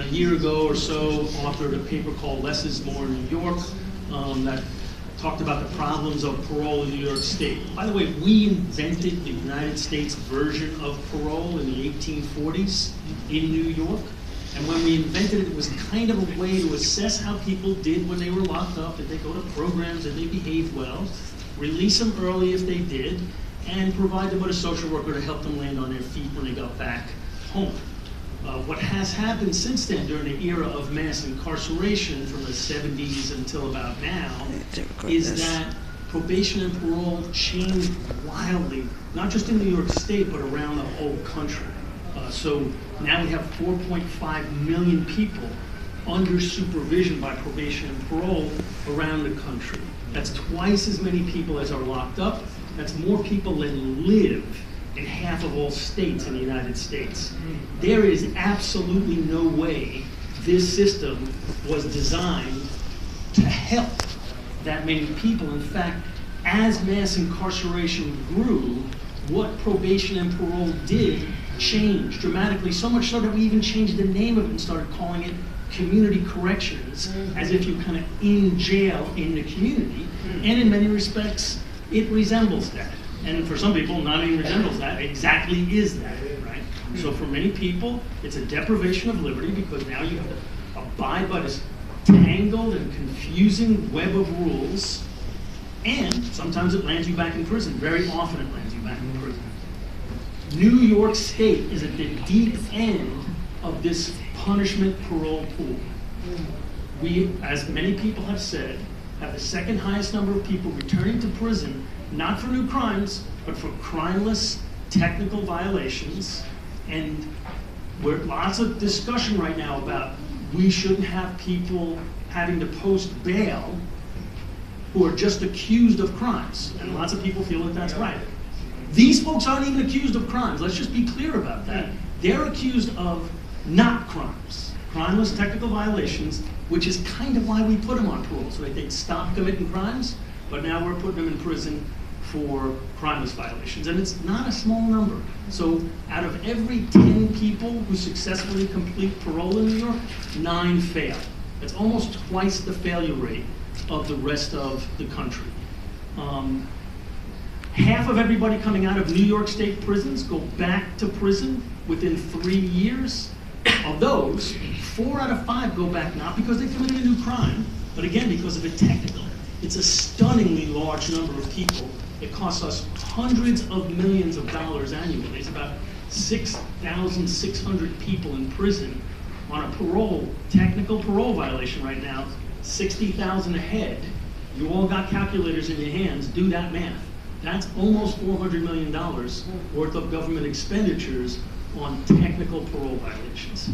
a year ago or so, authored a paper called Less is More in New York that talked about the problems of parole in New York State. By the way, we invented the United States version of parole in the 1840s in New York. And when we invented it, it was kind of a way to assess how people did when they were locked up. Did they go to programs? Did they behave well? Release them early if they did, and provide them with a social worker to help them land on their feet when they got back home. What has happened since then, during the era of mass incarceration from the 70s until about now, is that probation and parole changed wildly, not just in New York State, but around the whole country. So now we have 4.5 million people under supervision by probation and parole around the country. That's twice as many people as are locked up. That's more people than live in half of all states in the United States. There is absolutely no way this system was designed to help that many people. In fact, as mass incarceration grew, what probation and parole did changed dramatically, so much so that we even changed the name of it and started calling it community corrections, as if you're kind of in jail in the community. And in many respects, it resembles that. And for some people, not even resembles that, exactly is that, right? So for many people, it's a deprivation of liberty because now you have to abide by this tangled and confusing web of rules, and sometimes it lands you back in prison. Very often it lands you back in prison. New York State is at the deep end of this punishment parole pool. We, as many people have said, have the second highest number of people returning to prison, not for new crimes, but for crimeless technical violations. And we're lots of discussion right now about we shouldn't have people having to post bail who are just accused of crimes. And lots of people feel that that's right. These folks aren't even accused of crimes. Let's just be clear about that. They're accused of not crimes, crimeless technical violations, which is kind of why we put them on parole, so that they'd stop committing crimes. But now we're putting them in prison for crimeless violations, and it's not a small number. So out of every 10 people who successfully complete parole in New York, 9 fail. That's almost twice the failure rate of the rest of the country. Half of everybody coming out of New York State prisons go back to prison within 3 years. Of those, 4 out of 5 go back not because they committed a new crime, but again because of a technical. It's a stunningly large number of people. It costs us hundreds of millions of dollars annually. There's about 6,600 people in prison on a technical parole violation right now, 60,000 a head. You all got calculators in your hands, do that math. That's almost $400 million worth of government expenditures on technical parole violations.